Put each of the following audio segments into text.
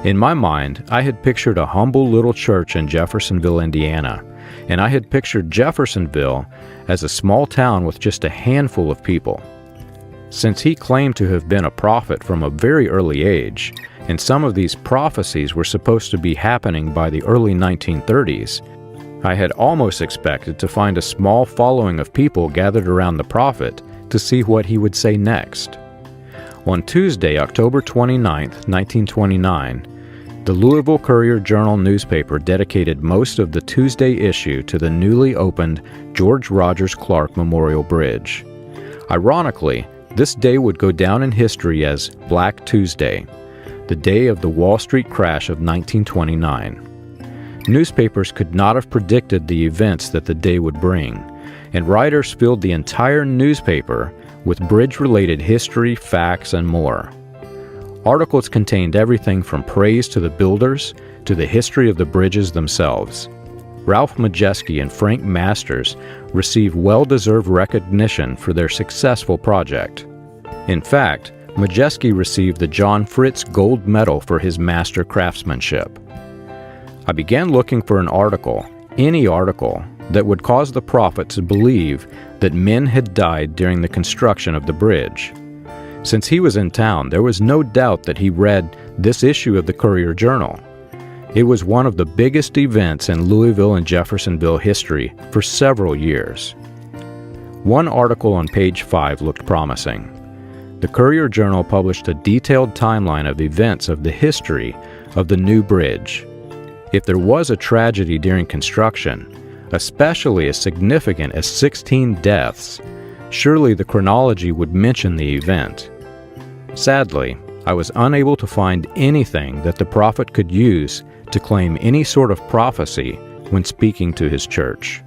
In my mind, I had pictured a humble little church in Jeffersonville, Indiana, and I had pictured Jeffersonville as a small town with just a handful of people. Since he claimed to have been a prophet from a very early age, and some of these prophecies were supposed to be happening by the early 1930s, I had almost expected to find a small following of people gathered around the prophet to see what he would say next. On Tuesday, October 29, 1929, the Louisville Courier-Journal newspaper dedicated most of the Tuesday issue to the newly opened George Rogers Clark Memorial Bridge. Ironically, this day would go down in history as Black Tuesday, the day of the Wall Street crash of 1929. Newspapers could not have predicted the events that the day would bring, and writers filled the entire newspaper with bridge-related history, facts, and more. Articles contained everything from praise to the builders to the history of the bridges themselves. Ralph Majeski and Frank Masters received well-deserved recognition for their successful project. In fact, Majeski received the John Fritz Gold Medal for his master craftsmanship. I began looking for an article, any article, that would cause the prophet to believe that men had died during the construction of the bridge. Since he was in town, there was no doubt that he read this issue of the Courier-Journal. It was one of the biggest events in Louisville and Jeffersonville history for several years. One article on page 5 looked promising. The Courier-Journal published a detailed timeline of events of the history of the new bridge. If there was a tragedy during construction, especially as significant as 16 deaths, surely the chronology would mention the event. Sadly, I was unable to find anything that the prophet could use to claim any sort of prophecy when speaking to his church.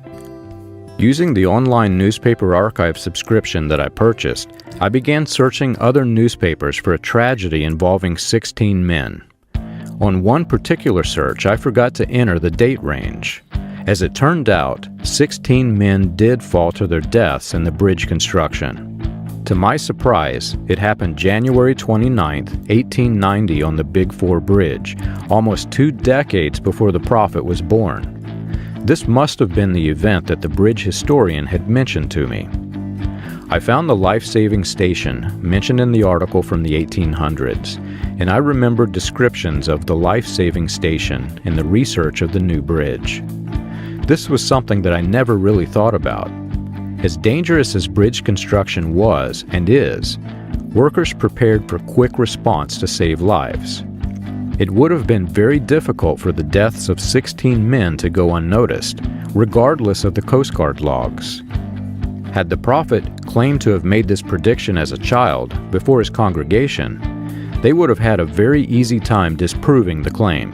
Using the online newspaper archive subscription that I purchased, I began searching other newspapers for a tragedy involving 16 men. On one particular search, I forgot to enter the date range. As it turned out, 16 men did fall to their deaths in the bridge construction. To my surprise, it happened January 29, 1890 on the Big Four Bridge, almost 2 decades before the prophet was born. This must have been the event that the bridge historian had mentioned to me. I found the life-saving station mentioned in the article from the 1800s, and I remembered descriptions of the life-saving station in the research of the new bridge. This was something that I never really thought about. As dangerous as bridge construction was and is, workers prepared for quick response to save lives. It would have been very difficult for the deaths of 16 men to go unnoticed, regardless of the Coast Guard logs. Had the prophet claimed to have made this prediction as a child before his congregation, they would have had a very easy time disproving the claim.